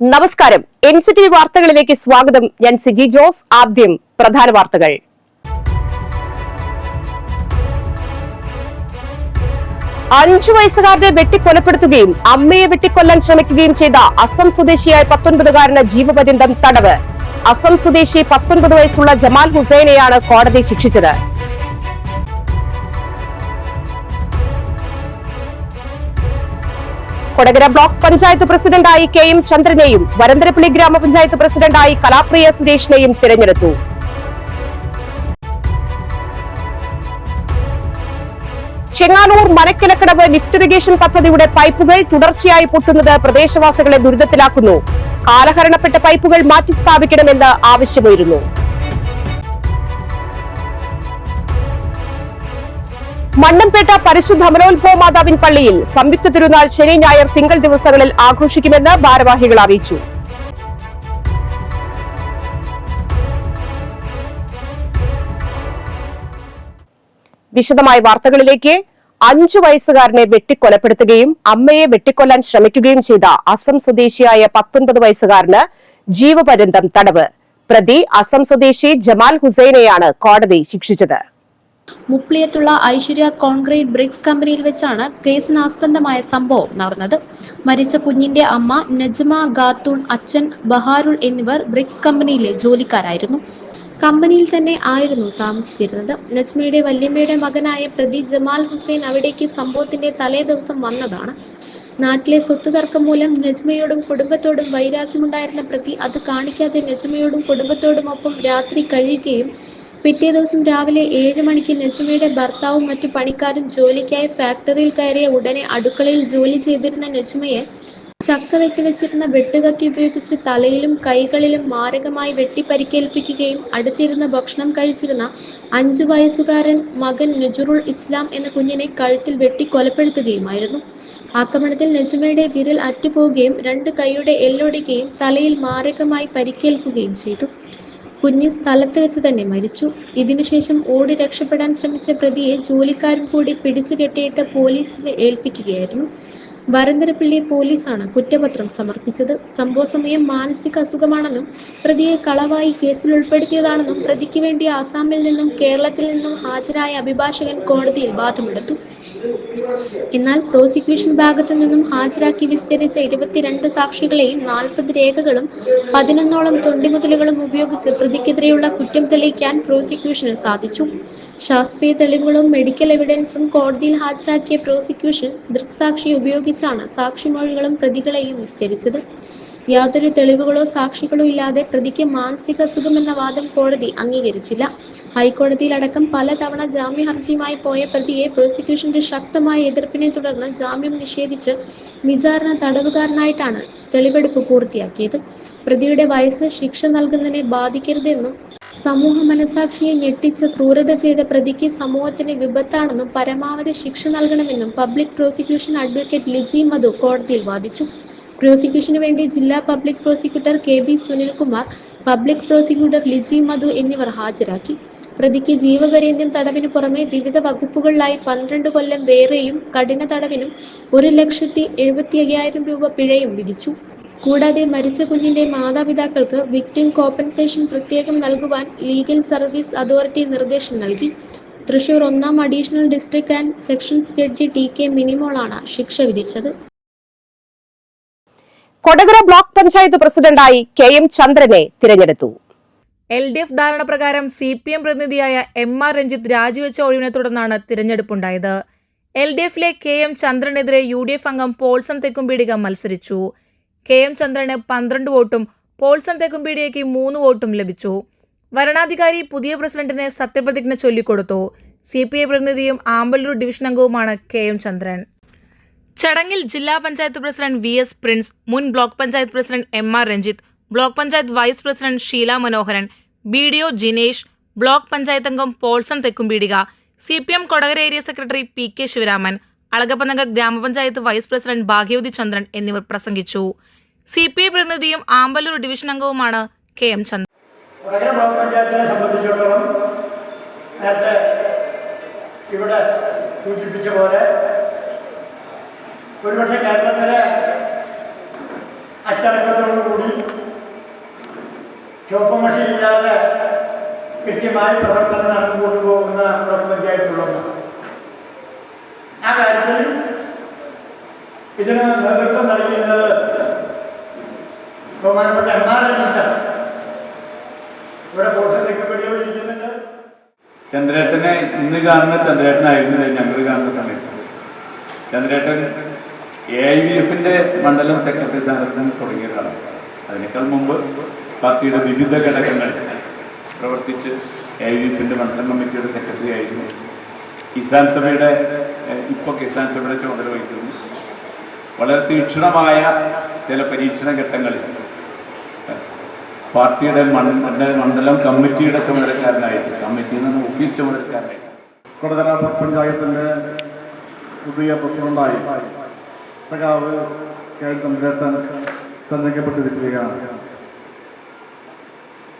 നമസ്കാരം. NCTV വാർത്തകളിലേക്ക് സ്വാഗതം. ഞാൻ സിജി ജോസ്. ആദ്യം പ്രധാന വാർത്തകൾ. അഞ്ചു വയസ്സുകാരനെ വെട്ടിക്കൊലപ്പെടുത്തുകയും അമ്മയെ വെട്ടിക്കൊല്ലാൻ ശ്രമിക്കുകയും ചെയ്ത അസം സ്വദേശിയായ 19-കാരന് ജീവപര്യന്തം തടവ്. അസം സ്വദേശി 19 വയസ്സുള്ള ജമാൽ ഹുസൈനെയാണ് കോടതി ശിക്ഷിച്ചത്. കൊടകര ബ്ലോക്ക് പഞ്ചായത്ത് പ്രസിഡന്റായി KM ചന്ദ്രനെയും വരന്തരപ്പള്ളി ഗ്രാമപഞ്ചായത്ത് പ്രസിഡന്റായി കലാപ്രിയ സുരേഷിനെയും തിരഞ്ഞെടുത്തു. ചെങ്ങാനൂർ മനക്കിലക്കടവ് ലിഫ്റ്റ് ഇറിഗേഷൻ പദ്ധതിയുടെ പൈപ്പുകൾ തുടർച്ചയായി പൊട്ടുന്നത് പ്രദേശവാസികളെ ദുരിതത്തിലാക്കുന്നു. കാലഹരണപ്പെട്ട പൈപ്പുകൾ മാറ്റി സ്ഥാപിക്കണമെന്ന് ആവശ്യമുയരുന്നു. മണ്ണംപേട്ട പരിശുദ്ധ അമലോത്ഭവ മാതാവിൻ പള്ളിയിൽ സംയുക്ത തിരുനാൾ ശനി ഞായർ തിങ്കൾ ദിവസങ്ങളിൽ ആഘോഷിക്കുമെന്ന് ഭാരവാഹികൾ അറിയിച്ചു. വിശദമായ വാർത്തകളിലേക്ക്. 5 വയസ്സുകാരനെ വെട്ടിക്കൊലപ്പെടുത്തുകയും അമ്മയെ വെട്ടിക്കൊല്ലാൻ ശ്രമിക്കുകയും ചെയ്ത അസം സ്വദേശിയായ 19 വയസ്സുകാരന് ജീവപര്യന്തം തടവ്. പ്രതി അസം സ്വദേശി ജമാൽ ഹുസൈനെയാണ് കോടതി ശിക്ഷിച്ചത്. മുപ്ലിയത്തുള്ള ഐശ്വര്യ കോൺക്രീറ്റ് ബ്രിക്സ് കമ്പനിയിൽ വെച്ചാണ് കേസിനാസ്പദമായ സംഭവം നടന്നത്. മരിച്ച കുഞ്ഞിന്റെ അമ്മ നജ്മ ഖാത്തൂൺ, അച്ഛൻ ബഹാറുൾ എന്നിവർ ബ്രിക്സ് കമ്പനിയിലെ ജോലിക്കാരായിരുന്നു. കമ്പനിയിൽ തന്നെ ആയിരുന്നു താമസിച്ചിരുന്നത്. നജ്മയുടെ വല്യമ്മയുടെ മകനായ പ്രതി ജമാൽ ഹുസൈൻ അവിടേക്ക് സംഭവത്തിന്റെ തലേ ദിവസം വന്നതാണ്. നാട്ടിലെ സ്വത്ത് തർക്കം മൂലം നജ്മയോടും കുടുംബത്തോടും വൈരാഗ്യമുണ്ടായിരുന്ന പ്രതി അത് കാണിക്കാതെ നജ്മയോടും കുടുംബത്തോടുമൊപ്പം രാത്രി കഴിയുകയും പിറ്റേ ദിവസം രാവിലെ 7 മണിക്ക് നജ്മയുടെ ഭർത്താവും മറ്റു പണിക്കാരും ജോലിക്കായി ഫാക്ടറിയിൽ കയറിയ ഉടനെ അടുക്കളയിൽ ജോലി ചെയ്തിരുന്ന നജ്മയെ ചക്ക വെട്ടിവെച്ചിരുന്ന വെട്ടുകത്തി ഉപയോഗിച്ച് തലയിലും കൈകളിലും മാരകമായി വെട്ടി പരിക്കേൽപ്പിക്കുകയും അടുത്തിരുന്ന് ഭക്ഷണം കഴിച്ചിരുന്ന 5 വയസ്സുകാരൻ മകൻ നജറുൽ ഇസ്ലാം എന്ന കുഞ്ഞിനെ കഴുത്തിൽ വെട്ടി കൊലപ്പെടുത്തുകയുമായിരുന്നു. ആക്രമണത്തിൽ നജ്മയുടെ വിരൽ അറ്റുപോവുകയും 2 കൈയുടെ എല്ലൊടിക്കുകയും തലയിൽ മാരകമായി പരിക്കേൽക്കുകയും ചെയ്തു. കുഞ്ഞ് സ്ഥലത്ത് വെച്ച് തന്നെ മരിച്ചു. ഇതിനുശേഷം ഓടി രക്ഷപ്പെടാൻ ശ്രമിച്ച പ്രതിയെ ജോലിക്കാരും കൂടി പിടിച്ചു കെട്ടിയിട്ട് പോലീസിനെ ഏൽപ്പിക്കുകയായിരുന്നു. വരന്തരപ്പള്ളി പോലീസാണ് കുറ്റപത്രം സമർപ്പിച്ചത്. സംഭവ സമയം മാനസിക അസുഖമാണെന്നും പ്രതിയെ കളവായി കേസിൽ ഉൾപ്പെടുത്തിയതാണെന്നും പ്രതിക്ക് വേണ്ടി ആസാമിൽ നിന്നും കേരളത്തിൽ നിന്നും ഹാജരായ അഭിഭാഷകൻ കോടതിയിൽ വാദമെടുത്തു. എന്നാൽ പ്രോസിക്യൂഷൻ ഭാഗത്തു നിന്നും ഹാജരാക്കി വിസ്തരിച്ച 22 സാക്ഷികളെയും 40 രേഖകളും 11ഓളം തൊണ്ടിമുതലുകളും ഉപയോഗിച്ച് പ്രതിക്കെതിരെയുള്ള കുറ്റം തെളിയിക്കാൻ പ്രോസിക്യൂഷന് സാധിച്ചു. ശാസ്ത്രീയ തെളിവുകളും മെഡിക്കൽ എവിഡൻസും കോടതിയിൽ ഹാജരാക്കിയ പ്രോസിക്യൂഷൻ ദൃക്സാക്ഷി ഉപയോഗിച്ചാണ് സാക്ഷിമൊഴികളും പ്രതികളെയും വിസ്തരിച്ചത്. യാതൊരു തെളിവുകളോ സാക്ഷികളോ ഇല്ലാതെ പ്രതിക്ക് മാനസിക അസുഖമെന്ന വാദം കോടതി അംഗീകരിച്ചില്ല. ഹൈക്കോടതിയിലടക്കം പലതവണ ജാമ്യ ഹർജിയുമായി പോയ പ്രതിയെ പ്രോസിക്യൂഷന്റെ ശക്തമായ എതിർപ്പിനെ തുടർന്ന് ജാമ്യം നിഷേധിച്ച് വിചാരണ തടവുകാരനായിട്ടാണ് തെളിവെടുപ്പ് പൂർത്തിയാക്കിയത്. പ്രതിയുടെ വയസ്സ് ശിക്ഷ നൽകുന്നതിനെ ബാധിക്കരുതെന്നും സമൂഹ മനസാക്ഷിയെ ഞെട്ടിച്ച് ക്രൂരത ചെയ്ത പ്രതിക്ക് സമൂഹത്തിന് വിപത്താണെന്നും പരമാവധി ശിക്ഷ നൽകണമെന്നും public prosecution advocate Liji Madhu കോടതിയിൽ വാദിച്ചു. പ്രോസിക്യൂഷന് വേണ്ടി ജില്ലാ public prosecutor KB Sunilkumar, public prosecutor Liji Madhu എന്നിവർ ഹാജരാക്കി. പ്രതിക്ക് ജീവപര്യന്തം തടവിന് പുറമെ വിവിധ വകുപ്പുകളിലായി 12 കൊല്ലം വേറെയും കഠിന തടവിനും 1,75,000 രൂപ പിഴയും വിധിച്ചു. കൂടാതെ മരിച്ച കുഞ്ഞിന്റെ മാതാപിതാക്കൾക്ക് വിക്ടിം കോമ്പൻസേഷൻ പ്രത്യേകം നൽകുവാൻ ലീഗൽ സർവീസ് അതോറിറ്റി നിർദ്ദേശം നൽകി. Thrissur 1ാം additional district and sessions judge TK മിനിമോളാണ് ശിക്ഷ വിധിച്ചത്. കൊടകര ബ്ലോക്ക് പഞ്ചായത്ത് പ്രസിഡന്റായി KM ചന്ദ്രനെ തിരഞ്ഞെടുത്തു. LDF ധാരണ പ്രകാരം CPM പ്രതിനിധിയായ MR രഞ്ജിത്ത് രാജിവെച്ച ഒഴിവിനെ തുടർന്നാണ് തിരഞ്ഞെടുപ്പുണ്ടായത്. LDFിലെ KM ചന്ദ്രനെതിരെ UDF അംഗം പോൾസൺ തെക്കുംപീടിക മത്സരിച്ചു. KM ചന്ദ്രന് 12 വോട്ടും പോൾസൺ തെക്കുംപീടികയ്ക്ക് 3 വോട്ടും ലഭിച്ചു. വരണാധികാരി പുതിയ പ്രസിഡന്റിന് സത്യപ്രതിജ്ഞ ചൊല്ലിക്കൊടുത്തു. CPI പ്രതിനിധിയും ആമ്പല്ലൂർ ഡിവിഷൻ അംഗവുമാണ് KM ചന്ദ്രൻ. ചടങ്ങിൽ ജില്ലാ പഞ്ചായത്ത് പ്രസിഡന്റ് VS പ്രിൻസ്, മുൻ block panchayat president MR Ranjith, block panchayat vice president Sheela Manoharan, BDO Jinesh, block panchayat അംഗം Paulson Thekkumpeedika, CPM Kodakara area secretary PK Sivaraman, Alagappanagar ഗ്രാമപഞ്ചായത്ത് വൈസ് പ്രസിഡന്റ് ഭാഗ്യവതി ചന്ദ്രൻ എന്നിവർ പ്രസംഗിച്ചു. CPI പ്രതിനിധിയും ആമ്പല്ലൂർ ഡിവിഷൻ അംഗവുമാണ് KM ചന്ദ്രൻ. ഇവിടെ സൂചിപ്പിച്ച പോലെ ഒരുപക്ഷെ കേരളത്തിലെ അച്ചടക്കത്തോടുകൂടി ചുവപ്പ് മഷിയില്ലാതെ കൃത്യമായി പ്രവർത്തനം നടന്നുകൊണ്ടു പോകുന്ന ബ്ലോക്ക് പഞ്ചായത്തുള്ളത്. ആ കാര്യത്തിൽ ഇതിന് നേതൃത്വം നൽകുന്നത് ബഹുമാനപ്പെട്ട MR രഞ്ജിത്താണ്. ഇവിടെ പോഷണയ്ക്ക് വെടിയോടിയിരിക്കുന്നുണ്ട്. ചന്ദ്രേട്ടനെ ഇന്ന് കാണുന്ന ചന്ദ്രേട്ടനായിരുന്നില്ല ഞങ്ങൾ കാണുന്ന സമയത്ത്. ചന്ദ്രേട്ടൻ AIVF-ന്റെ മണ്ഡലം സെക്രട്ടറി സ്ഥാനത്ത് തുടങ്ങിയതാണ്. അതിനേക്കാൾ മുമ്പ് പാർട്ടിയുടെ വിവിധ ഘടകങ്ങൾ പ്രവർത്തിച്ച് AIVF-ന്റെ മണ്ഡലം കമ്മിറ്റിയുടെ സെക്രട്ടറി ആയിരുന്നു. കിസാൻ സഭയുടെ കിസാൻ സഭയുടെ ചുമതല വഹിക്കുന്നു. വളരെ തീക്ഷ്ണമായ ചില പരീക്ഷണ ഘട്ടങ്ങളിൽ പാർട്ടിയുടെ മണ്ഡലം കമ്മിറ്റിയുടെ ചുമതലക്കാരനായിട്ട്, കമ്മിറ്റിയിൽ നിന്ന് ഓഫീസ് ചുമതലക്കാരനായിട്ട് കൊടകര പഞ്ചായത്തിൻ്റെ പുതിയ പ്രസിഡന്റായി സഖാവ് കെ ചന്ദ്രേട്ടൻ തെരഞ്ഞെടുക്കപ്പെട്ടിരിക്കുകയാണ്.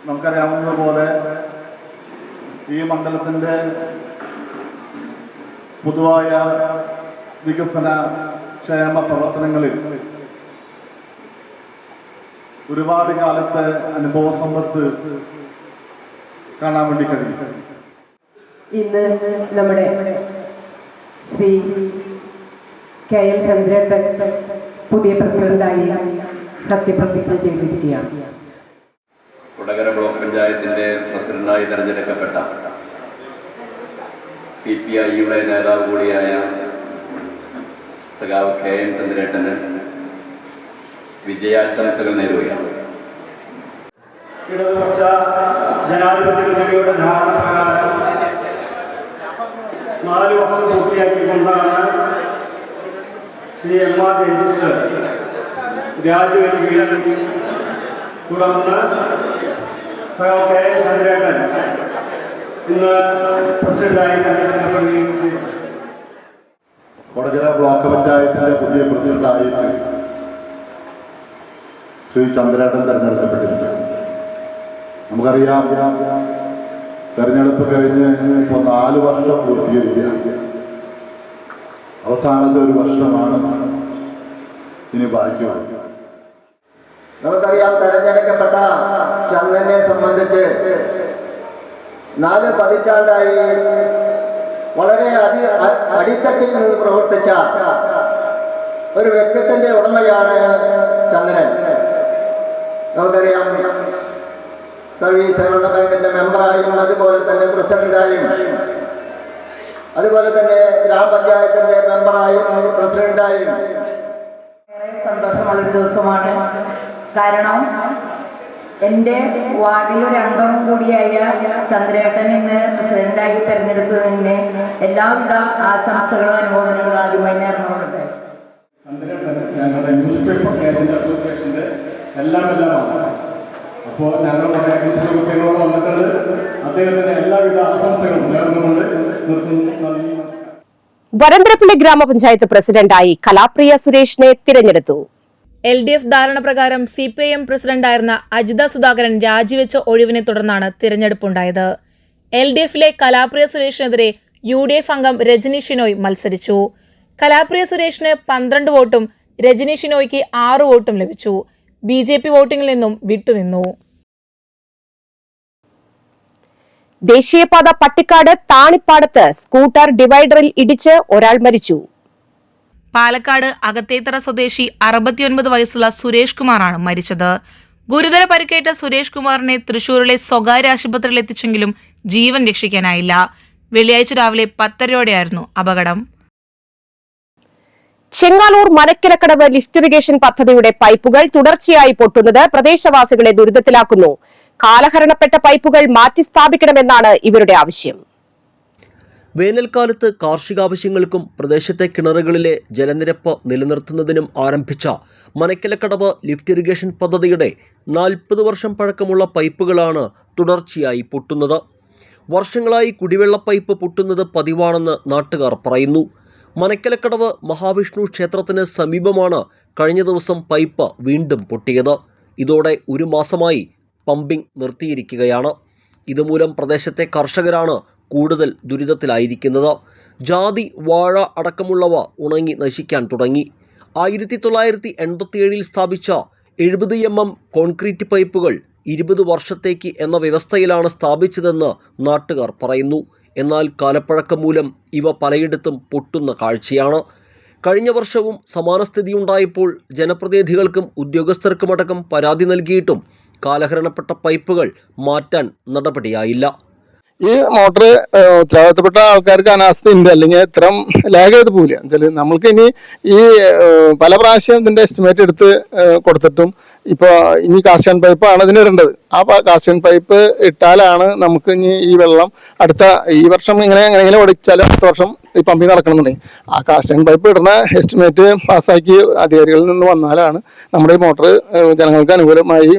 നമുക്കറിയാവുന്നതുപോലെ ഈ മണ്ഡലത്തിൻ്റെ പൊതുവായ വികസന ക്ഷേമ പ്രവർത്തനങ്ങളിൽ ഒരുപാട് കാലത്തെ അനുഭവ സമ്പത്ത് കാണാൻ വേണ്ടി കഴിയും. ഇന്ന് നമ്മുടെ ശ്രീ KM ചന്ദ്രേട്ടൻ പുതിയ പ്രസിഡന്റായി സത്യപ്രതിജ്ഞ ചെയ്തിരിക്കുകയാണ്. കൊടകര ബ്ലോക്ക് പഞ്ചായത്തിൻ്റെ പ്രസിഡന്റായി തിരഞ്ഞെടുക്കപ്പെട്ട CPI-യുടെ നേതാവ് കൂടിയായ സഖാവ് KM ചന്ദ്രേട്ടന് വിജയാശംസകൾ നേരുകയാണ്. ഇടതുപക്ഷ ജനാധിപത്യ മുന്നണിയുടെ ധാരണ പ്രകാരം 4 വർഷം പൂർത്തിയാക്കിക്കൊണ്ടാണ് ശ്രീ MR രഞ്ജിത്ത് രാജിവെക്കുകയും തുടർന്ന് സഖാവ് KM ചന്ദ്രേട്ടൻ ഇന്ന് പ്രസിഡന്റായി തെരഞ്ഞെടുക്കപ്പെടുകയും ചെയ്തു. കൊടകര ബ്ലോക്ക് പഞ്ചായത്തിൻ്റെ പുതിയ പ്രസിഡന്റായിട്ട് ശ്രീ ചന്ദ്രേട്ടൻ തെരഞ്ഞെടുക്കപ്പെട്ടിട്ടുണ്ട്. നമുക്കറിയാം, തെരഞ്ഞെടുപ്പ് കഴിഞ്ഞ് ഇപ്പോൾ 4 വർഷം പൂർത്തീകരിക്കുക. അവസാനത്തെ ഒരു വർഷമാണ് ഇനി ബാക്കിയുള്ളത്. നമുക്കറിയാം, തെരഞ്ഞെടുക്കപ്പെട്ട ചന്ദ്രനെ സംബന്ധിച്ച് 4 പതിറ്റാണ്ടായി വളരെ അടിത്തട്ടിൽ നിന്ന് പ്രവർത്തിച്ച ഒരു വ്യക്തിത്വത്തിന്റെ ഉടമയാണ് ചന്ദ്രൻ. നമുക്കറിയാം, സർവീസ് സഹകരണ ബാങ്കിന്റെ മെമ്പറായും അതുപോലെ തന്നെ പ്രസിഡന്റായും അതുപോലെ തന്നെ ഗ്രാമപഞ്ചായത്തിന്റെ മെമ്പറായും പ്രസിഡന്റായും സന്തോഷമുള്ളൊരു ദിവസമാണ്. കാരണം എൻ്റെ വാർഡിലൊരു അംഗം കൂടിയായ ചന്ദ്രേട്ടൻ ഇന്ന് പ്രസിഡന്റായി തെരഞ്ഞെടുത്തതിന് എല്ലാവിധ ആശംസകളും അനുമോദനങ്ങളും ആദ്യമായി നേർന്നുകൊള്ളട്ടെ. ഞങ്ങളുടെ ന്യൂസ് പേപ്പർ ഏജന്റ് അസോസിയേഷൻ്റെ എല്ലാമാണ്. അപ്പോൾ ഞങ്ങൾ കുറേ കുട്ടികളോട് വന്നിട്ടുള്ളത്. അദ്ദേഹത്തിന് എല്ലാവിധ ആശംസകളും നേർന്നുകൊണ്ട് നിർത്തുന്നു. നന്ദി, നമസ്കാരം. വരന്തരപ്പള്ളി ഗ്രാമപഞ്ചായത്ത് പ്രസിഡന്റായി കലാപ്രിയ സുരേഷിനെ തിരഞ്ഞെടുത്തു. LDF ധാരണ പ്രകാരം CPIM പ്രസിഡന്റായിരുന്ന അജിത സുധാകരൻ രാജിവെച്ച ഒഴിവിനെ തുടർന്നാണ് തിരഞ്ഞെടുപ്പുണ്ടായത്. LDF-ലെ കലാപ്രിയ സുരേഷിനെതിരെ UDF അംഗം രജനി ഷിനോയ് മത്സരിച്ചു. കലാപ്രിയ സുരേഷിന് 12 വോട്ടും രജനി ഷിനോയ്ക്ക് 6 വോട്ടും ലഭിച്ചു. BJP വോട്ടിംഗിൽ നിന്നും വിട്ടുനിന്നു. ദേശീയപാത പട്ടിക്കാട് താണിപ്പാടത്ത് സ്കൂട്ടർ ഡിവൈഡറിൽ ഇടിച്ച് ഒരാൾ മരിച്ചു. പാലക്കാട് അകത്തേത്തറ സ്വദേശി 69 വയസ്സുള്ള സുരേഷ് കുമാറാണ് മരിച്ചത്. ഗുരുതര പരിക്കേറ്റ സുരേഷ് കുമാറിനെ തൃശൂരിലെ സ്വകാര്യ ആശുപത്രിയിൽ എത്തിച്ചെങ്കിലും ജീവൻ രക്ഷിക്കാനായില്ല. വെള്ളിയാഴ്ച രാവിലെ 10:30 അപകടം. ചെങ്ങാലൂർ മനക്കിലക്കടവ് ലിഫ്റ്റ് ഇറിഗേഷൻ പദ്ധതിയുടെ പൈപ്പുകൾ തുടർച്ചയായി പൊട്ടുന്നത് പ്രദേശവാസികളെ ദുരിതത്തിലാക്കുന്നു. കാലഹരണപ്പെട്ട പൈപ്പുകൾ മാറ്റിസ്ഥാപിക്കണമെന്നാണ് ഇവരുടെ ആവശ്യം. വേനൽക്കാലത്ത് കാർഷികാവശ്യങ്ങൾക്കും പ്രദേശത്തെ കിണറുകളിലെ ജലനിരപ്പ് നിലനിർത്തുന്നതിനും ആരംഭിച്ച മനക്കിലക്കടവ് ലിഫ്റ്റ് ഇറിഗേഷൻ പദ്ധതിയുടെ 40 വർഷം പഴക്കമുള്ള പൈപ്പുകളാണ് തുടർച്ചയായി പൊട്ടുന്നത്. വർഷങ്ങളായി കുടിവെള്ള പൈപ്പ് പൊട്ടുന്നത് പതിവാണെന്ന് നാട്ടുകാർ പറയുന്നു. മനക്കിലക്കടവ് മഹാവിഷ്ണു ക്ഷേത്രത്തിന് സമീപമാണ് കഴിഞ്ഞ ദിവസം പൈപ്പ് വീണ്ടും പൊട്ടിയത്. ഇതോടെ 1 മാസമായി പമ്പിംഗ് നിർത്തിയിരിക്കുകയാണ്. ഇതുമൂലം പ്രദേശത്തെ കർഷകരാണ് കൂടുതൽ ദുരിതത്തിലായിരിക്കുന്നത്. ജാതി, വാഴ അടക്കമുള്ളവ ഉണങ്ങി നശിക്കാൻ തുടങ്ങി. 1987 സ്ഥാപിച്ച 70 mm കോൺക്രീറ്റ് പൈപ്പുകൾ 20 വർഷത്തേക്ക് എന്ന വ്യവസ്ഥയിലാണ് സ്ഥാപിച്ചതെന്ന് നാട്ടുകാർ പറയുന്നു. എന്നാൽ കാലപ്പഴക്കം മൂലം ഇവ പലയിടത്തും പൊട്ടുന്ന കാഴ്ചയാണ്. കഴിഞ്ഞ വർഷവും സമാന സ്ഥിതിയുണ്ടായപ്പോൾ ജനപ്രതിനിധികൾക്കും ഉദ്യോഗസ്ഥർക്കുമടക്കം പരാതി നൽകിയിട്ടും കാലഹരണപ്പെട്ട പൈപ്പുകൾ മാറ്റാൻ നടപടിയായില്ല. ഈ മോട്ടർ ഉത്തരവാദിത്തപ്പെട്ട ആൾക്കാർക്ക് അനാസ്ഥയുണ്ട്, അല്ലെങ്കിൽ ഇത്തരം ലാഗ് ചെയ്ത് പോവില്ല. എന്നുവെച്ചാൽ നമ്മൾക്ക് ഇനി ഈ പല പ്രാവശ്യം ഇതിൻ്റെ എസ്റ്റിമേറ്റ് എടുത്ത് കൊടുത്തിട്ടും ഇപ്പോൾ ഇനി കാസ്റ്റൺ പൈപ്പാണ് ഇതിന് ഇടേണ്ടത്. ആ കാസ്റ്റൺ പൈപ്പ് ഇട്ടാലാണ് നമുക്ക് ഇനി ഈ വെള്ളം അടുത്ത ഈ വർഷം എങ്ങനെയെങ്കിലും ഓടിച്ചാലും അടുത്ത വർഷം ഈ പമ്പിങ് നടക്കണമെന്നുണ്ടെങ്കിൽ ആ കാസ്റ്റൺ പൈപ്പ് ഇടുന്ന എസ്റ്റിമേറ്റ് പാസ്സാക്കി അധികാരികളിൽ നിന്ന് വന്നാലാണ് നമ്മുടെ ഈ മോട്ടർ ജനങ്ങൾക്ക് അനുകൂലമായി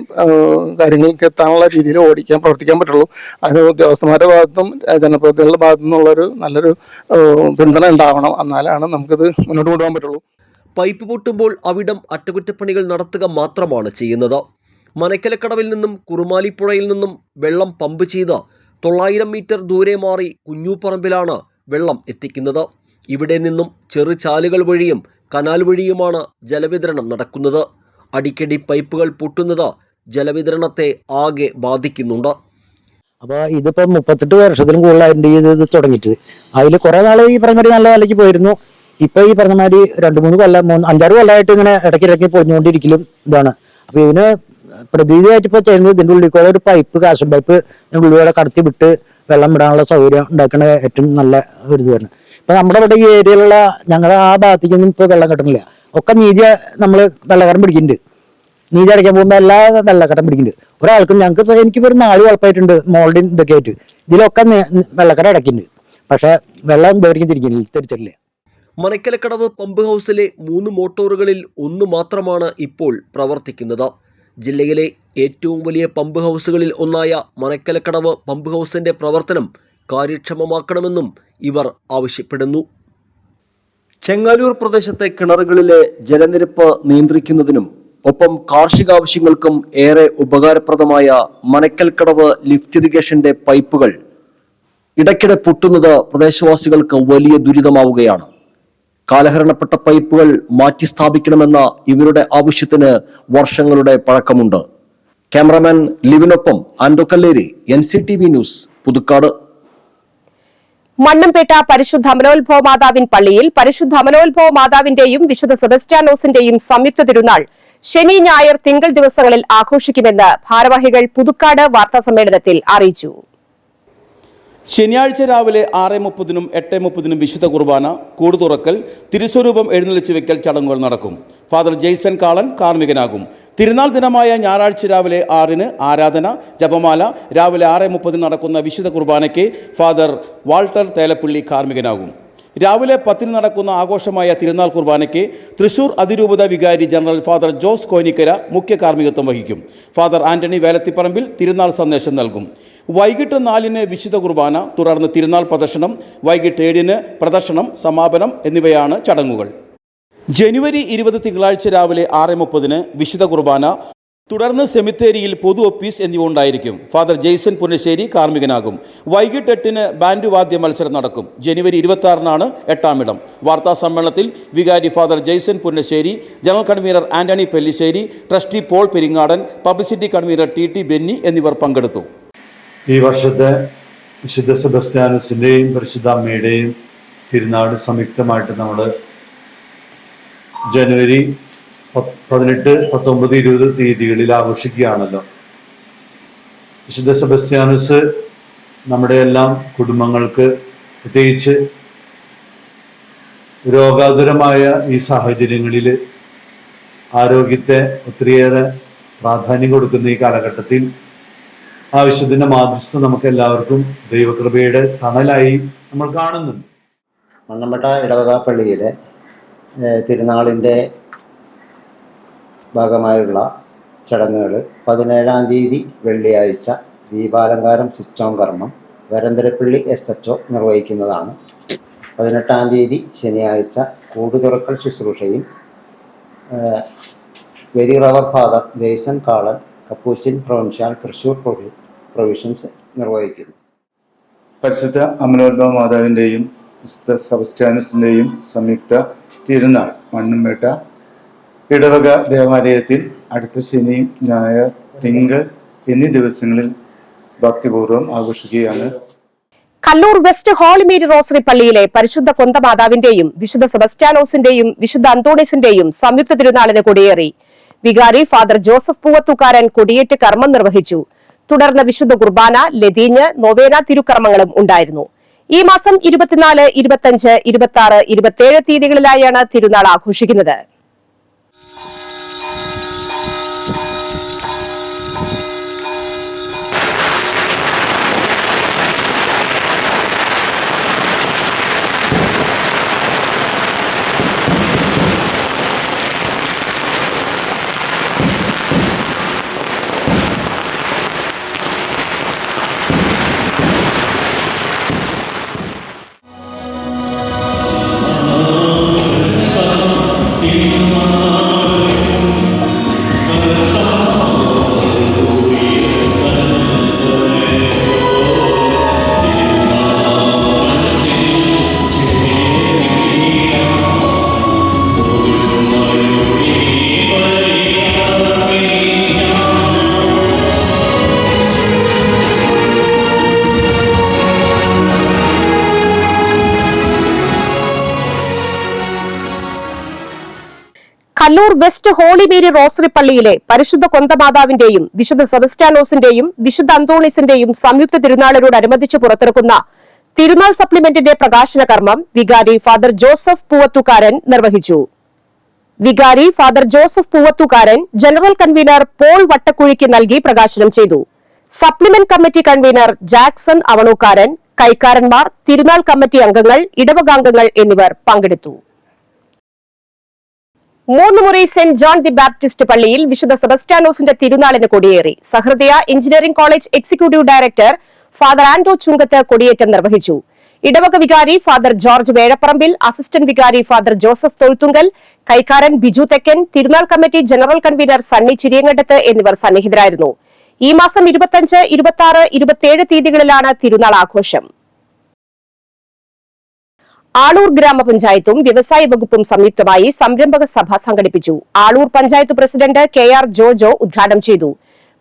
കാര്യങ്ങൾക്ക് എത്താനുള്ള രീതിയിൽ പ്രവർത്തിക്കാൻ പറ്റുള്ളൂ. അതിന് ഉദ്യോഗസ്ഥന്മാരുടെ ഭാഗത്തും ജനപ്രതിനിധികളുടെ ഭാഗത്തു നിന്നുള്ളൊരു നല്ലൊരു പിന്തുണ ഉണ്ടാവണം. എന്നാലാണ് നമുക്കിത് മുന്നോട്ട് കൊണ്ടുപോകാൻ പറ്റുള്ളൂ. പൈപ്പ് പൊട്ടുമ്പോൾ അവിടം അറ്റകുറ്റപ്പണികൾ നടത്തുക മാത്രമാണ് ചെയ്യുന്നത്. മനക്കലക്കടവിൽ നിന്നും കുറുമാലിപ്പുഴയിൽ നിന്നും വെള്ളം പമ്പ് ചെയ്ത് 900 മീറ്റർ ദൂരെ മാറി കുഞ്ഞൂപ്പറമ്പിലാണ് വെള്ളം എത്തിക്കുന്നത്. ഇവിടെ നിന്നും ചെറു ചാലുകൾ വഴിയും കനാൽ വഴിയുമാണ് ജലവിതരണം നടക്കുന്നത്. അടിക്കടി പൈപ്പുകൾ പൊട്ടുന്നത് ജലവിതരണത്തെ ആകെ ബാധിക്കുന്നുണ്ട്. അപ്പോൾ ഇതിപ്പോൾ 38 വർഷത്തിലും കൂടുതലായിട്ട് ഇത് തുടങ്ങിയിട്ട് അതിൽ കുറേ നാൾ ഈ പറഞ്ഞ നല്ല നിലയ്ക്ക് പോയിരുന്നു. ഇപ്പോൾ ഈ പറഞ്ഞ മാതിരി 2-3 കൊല്ലം 5-6 കൊല്ലമായിട്ട് ഇങ്ങനെ ഇടയ്ക്കിടയ്ക്ക് പൊഞ്ഞുകൊണ്ടിരിക്കലും ഇതാണ്. അപ്പോൾ ഇതിന് പ്രതിനിധിയായിട്ട് ഇപ്പോൾ ചെയ്യുന്നത് ഇതിൻ്റെ ഉള്ളിൽ കൂടെ ഒരു പൈപ്പ് കാശൻ പൈപ്പ് ഇതിൻ്റെ ഉള്ളിലൂടെ കടത്തി വിട്ട് വെള്ളം വിടാനുള്ള സൗകര്യം ഉണ്ടാക്കുന്ന ഏറ്റവും നല്ല ഒരു ഇത് വരുന്നത്. ഇപ്പം നമ്മുടെ ഇവിടെ ഈ ഏരിയയിലുള്ള ഞങ്ങളുടെ ആ ഭാഗത്തേക്കൊന്നും ഇപ്പോൾ വെള്ളം കിട്ടുന്നില്ല. ഒക്കെ നീതി നമ്മൾ വെള്ളക്കടം പിടിക്കുന്നുണ്ട്. നീതി അടയ്ക്കാൻ പോകുമ്പോൾ എല്ലാ വെള്ളക്കടം പിടിക്കുന്നുണ്ട്. ഒരാൾക്കും ഞങ്ങൾക്ക് ഇപ്പോൾ എനിക്കിപ്പോൾ ഒരു 4 കുഴപ്പമായിട്ടുണ്ട് മോൾഡിൻ ഇതൊക്കെ ആയിട്ട്. ഇതിലൊക്കെ വെള്ളക്കട അടയ്ക്കുന്നുണ്ട്. പക്ഷേ വെള്ളം ഇതുവരെയും തിരിച്ചിട്ടില്ല. മനക്കലക്കടവ് പമ്പ് ഹൗസിലെ 3 മോട്ടോറുകളിൽ 1 മാത്രമാണ് ഇപ്പോൾ പ്രവർത്തിക്കുന്നത്. ജില്ലയിലെ ഏറ്റവും വലിയ പമ്പ് ഹൗസുകളിൽ ഒന്നായ മനക്കലക്കടവ് പമ്പ് ഹൗസിൻ്റെ പ്രവർത്തനം കാര്യക്ഷമമാക്കണമെന്നും ഇവർ ആവശ്യപ്പെടുന്നു. ചെങ്ങാലൂർ പ്രദേശത്തെ കിണറുകളിലെ ജലനിരപ്പ് നിയന്ത്രിക്കുന്നതിനും ഒപ്പം കാർഷികാവശ്യങ്ങൾക്കും ഏറെ ഉപകാരപ്രദമായ മനക്കൽക്കടവ് ലിഫ്റ്റ് ഇറിഗേഷന്റെ പൈപ്പുകൾ ഇടയ്ക്കിടെ പൊട്ടുന്നത് പ്രദേശവാസികൾക്ക് വലിയ ദുരിതമാവുകയാണ്. കാലഹരണപ്പെട്ട പൈപ്പുകൾ മാറ്റി സ്ഥാപിക്കണമെന്ന ഇവരുടെ ആവശ്യത്തിന് വർഷങ്ങളുടെ പഴക്കമുണ്ട്. ക്യാമറാമാൻ ലിവിനൊപ്പം ആൻഡോ കല്ലേരി, NCTV ന്യൂസ്, പുതുക്കാട്. മണ്ണമ്പേട്ട പരിശുദ്ധ അമലോത്ഭവ മാതാവിൻ പള്ളിയിൽ പരിശുദ്ധ അമലോത്ഭവ മാതാവിന്റെയും വിശുദ്ധ സെബസ്റ്റ്യാനോസിന്റെയും സംയുക്ത തിരുനാൾ ശനി, ഞായർ, തിങ്കൾ ദിവസങ്ങളിൽ ആഘോഷിക്കുമെന്ന് ഭാരവാഹികൾ പുതുക്കാട് വാർത്താസമ്മേളനത്തിൽ അറിയിച്ചു. ശനിയാഴ്ച രാവിലെ 6:30-നും 8:30-നും വിശുദ്ധ കുർബാന, കൂട് തുറക്കൽ, തിരുസ്വരൂപം എഴുന്നള്ളിച്ചു വെക്കൽ ചടങ്ങുകൾ നടക്കും. ഫാദർ ജെയ്സൺ കാളൻ കാർമ്മികനാകും. തിരുനാൾ ദിനമായ ഞായറാഴ്ച രാവിലെ 6-ന് ആരാധന, ജപമാല, രാവിലെ 6:30 നടക്കുന്ന വിശുദ്ധ കുർബാനയ്ക്ക് ഫാദർ വാൾട്ടർ തേലപ്പള്ളി കാർമ്മികനാകും. രാവിലെ 10-ന് നടക്കുന്ന ആഘോഷമായ തിരുനാൾ കുർബാനയ്ക്ക് തൃശൂർ അതിരൂപത വികാരി ജനറൽ ഫാദർ ജോസ് കോനിക്കര മുഖ്യ കാർമ്മികത്വം വഹിക്കും. ഫാദർ ആന്റണി വേലത്തിപ്പറമ്പിൽ തിരുനാൾ സന്ദേശം നൽകും. വൈകിട്ട് 4-ന് വിശുദ്ധ കുർബാന, തുടർന്ന് തിരുനാൾ പ്രദർശനം, വൈകിട്ട് 7-ന് പ്രദർശനം, സമാപനം എന്നിവയാണ് ചടങ്ങുകൾ. ജനുവരി 20 തിങ്കളാഴ്ച രാവിലെ 6:30-ന് വിശുദ്ധ കുർബാന, തുടർന്ന് സെമിത്തേരിയിൽ പൊതു ഒപ്പീസ് എന്നിവ ഉണ്ടായിരിക്കും. ഫാദർ ജെയ്സൺ പുന്നശ്ശേരി കാർമ്മികനാകും. വൈകിട്ട് 8-ന് ബാൻഡ് വാദ്യ മത്സരം നടക്കും. ജനുവരി 26-നാണ് 8-ാം ഇടം. വാർത്താ സമ്മേളനത്തിൽ വികാരി father Jaison Punnassery, general convener Antony Pellissery, trustee Paul Peringadan, publicity convener TT Benny എന്നിവർ പങ്കെടുത്തു. ഈ വർഷത്തെ വിശുദ്ധ സെബസ്റ്റ്യാനോസിൻ്റെയും പരിശുദ്ധ അമ്മയുടെയും തിരുനാൾ സംയുക്തമായിട്ട് നമ്മൾ ജനുവരി 18, 19, 20 തീയതികളിൽ ആഘോഷിക്കുകയാണല്ലോ. വിശുദ്ധ സെബസ്റ്റ്യാനോസ് നമ്മുടെ എല്ലാം കുടുംബങ്ങൾക്ക്, പ്രത്യേകിച്ച് രോഗാതുരമായ ഈ സാഹചര്യങ്ങളിൽ ആരോഗ്യത്തെ ഒത്തിരിയേറെ പ്രാധാന്യം കൊടുക്കുന്ന ഈ കാലഘട്ടത്തിൽ ആ വിശുദ്ധൻ്റെ മാധ്യസ്ഥം നമുക്ക് എല്ലാവർക്കും ദൈവകൃപയുടെ തണലായി നമ്മൾ കാണുന്നുണ്ട്. മണ്ണമ്പേട്ട ഇടവക പള്ളിയിലെ തിരുനാളിൻ്റെ ഭാഗമായുള്ള ചടങ്ങുകൾ 17-ാം തീയതി വെള്ളിയാഴ്ച ദീപാലങ്കാരം സ്വിച്ച് ഓൺ കർമ്മം വരന്തരപ്പള്ളി SHO നിർവഹിക്കുന്നതാണ്. 18-ാം തീയതി ശനിയാഴ്ച കൂട് തുറക്കൽ ശുശ്രൂഷയും വെരി റവർ ഫാദർ ജെയ്സൺ കാളൻ കപ്പൂച്ചിൻ പ്രൊവിൻഷ്യൽ തൃശൂർ പ്രൊവിഷൻസ് നിർവഹിക്കുന്നു. പരിശുദ്ധ അമലോത്ഭവ മാതാവിൻ്റെയും വിശുദ്ധ സെബസ്റ്റ്യാനോസിൻ്റെയും സംയുക്ത തിരുനാൾ മണ്ണമ്പേട്ട ഇടവക ദേവാലയത്തിൽ അടുത്ത ശനി, ഞായർ, തിങ്കൾ എന്നീ ദിവസങ്ങളിൽ ഭക്തിപൂർവ്വം ആഘോഷിക്കുകയാണ്. Kallur West Holy Mary Rosary പള്ളിയിലെ പരിശുദ്ധ കൊന്തമാതാവിന്റെയും വിശുദ്ധ സെബസ്റ്റ്യാനോസിന്റെയും വിശുദ്ധ അന്തോണീസിന്റെയും സംയുക്ത തിരുനാളിന് കൊടിയേറി. വികാരി ഫാദർ ജോസഫ് പൂവത്തുകാരൻ കൊടിയേറ്റ് കർമ്മം നിർവഹിച്ചു. തുടർന്ന് വിശുദ്ധ കുർബാന, ലതീഞ്ഞ്, നൊവേന തിരുക്കർമ്മങ്ങളും ഉണ്ടായിരുന്നു. ഈ മാസം 24, 25, 26, 27 തീയതികളിലായാണ് തിരുനാൾ ആഘോഷിക്കുന്നത്. Kallur West Holy Mary Rosary പള്ളിയിലെ പരിശുദ്ധ കൊന്തമാതാവിന്റെയും വിശുദ്ധ സെബസ്റ്റ്യാനോസിന്റെയും വിശുദ്ധ അന്തോണീസിന്റെയും സംയുക്ത തിരുനാളിനോടനുബന്ധിച്ച് പുറത്തിറക്കുന്ന തിരുനാൾ സപ്ലിമെന്റിന്റെ പ്രകാശന കർമ്മം വികാരി ഫാദർ ജോസഫ് പൂവത്തുകാരൻ നിർവഹിച്ചു. വികാരി father Joseph Poovathukaran general convener Paul വട്ടക്കുഴിക്ക് നൽകി പ്രകാശനം ചെയ്തു. Supplement committee convener Jackson Avanookaran, കൈക്കാരന്മാർ, തിരുനാൾ കമ്മിറ്റി അംഗങ്ങൾ, ഇടവകാംഗങ്ങൾ എന്നിവർ പങ്കെടുത്തു. Moonnumuri saint John the Baptist പള്ളിയിൽ വിശുദ്ധ സെബസ്റ്റ്യാനോസിന്റെ തിരുനാളിന് കൊടിയേറി. Sahrudaya engineering college executive director father Anto Chungath കൊടിയേറ്റം നിർവഹിച്ചു. ഇടവക വികാരി ഫാദർ ജോർജ് വേഴപ്പറമ്പിൽ, അസിസ്റ്റന്റ് വികാരി ഫാദർ ജോസഫ് തൊഴുത്തുങ്കൽ, കൈക്കാരൻ ബിജു തെക്കൻ, തിരുനാൾ committee general convener Sunny Chiriyankandath എന്നിവർ സന്നിഹിതരായിരുന്നു. ഈ മാസം 25, 26, 27 തീയതികളിലാണ് തിരുനാൾ ആഘോഷം. ആളൂർ ഗ്രാമപഞ്ചായത്തും വ്യവസായ വകുപ്പും സംയുക്തമായി സംരംഭക സഭ സംഘടിപ്പിച്ചു. ആളൂർ പഞ്ചായത്ത് പ്രസിഡന്റ് KR ജോജോ ഉദ്ഘാടനം ചെയ്തു.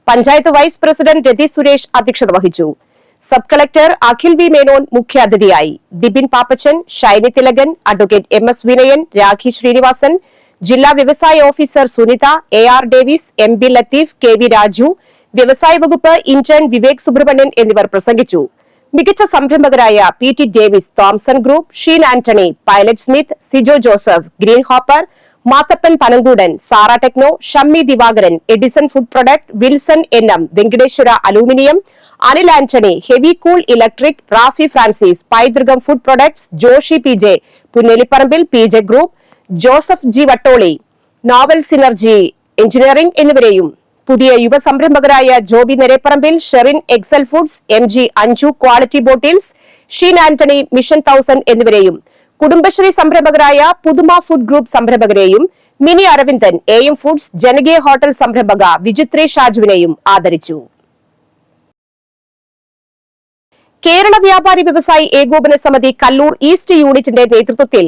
പഞ്ചായത്ത് വൈസ് പ്രസിഡന്റ് രതി സുരേഷ് അധ്യക്ഷത വഹിച്ചു. Sub collector Akhil V Menon മുഖ്യാതിഥിയായി. ദിബിൻ പാപ്പച്ചൻ, ഷൈനി തിലകൻ, അഡ്വക്കേറ്റ് MS വിനയൻ, രാഖി ശ്രീനിവാസൻ, ജില്ലാ വ്യവസായ officer Sunitha, AR Davis, MB Latheef, KV Raju, വ്യവസായ വകുപ്പ് ഇന്റേൺ വിവേക് സുബ്രഹ്മണ്യൻ എന്നിവർ പ്രസംഗിച്ചു. മികച്ച സംരംഭകരായ PT Davis, Thomson group, Sheen Antony, pilot Smith, Sijo Joseph, green hopper, Mathappan Panankoodan, Sara techno, Shammi Divakaran, Edison food product, Wilson NM, Venkateshwara aluminium, Anil Antony, heavy cool electric, Rafi Francis, Paithrukam food products, Joshi PJ, Punnelipparambil PJ group, Joseph G Vattoli, novel synergy engineering എന്നിവരെയും പുതിയ യുവ സംരംഭകരായ Joby Nereparambil, Sherin Excel foods, MG Anju quality bottles, Sheen Antony, mission 1000 എന്നിവരെയും കുടുംബശ്രീ സംരംഭകരായ Puthuma food group സംരംഭകരെയും Mini Aravindan, AM foods, ജനകീയ hotel സംരംഭക വിജിത്രേ ഷാജുവിനെയും ആദരിച്ചു. കേരള വ്യാപാരി വ്യവസായി ഏകോപന സമിതി കല്ലൂർ ഈസ്റ്റ് യൂണിറ്റിന്റെ നേതൃത്വത്തിൽ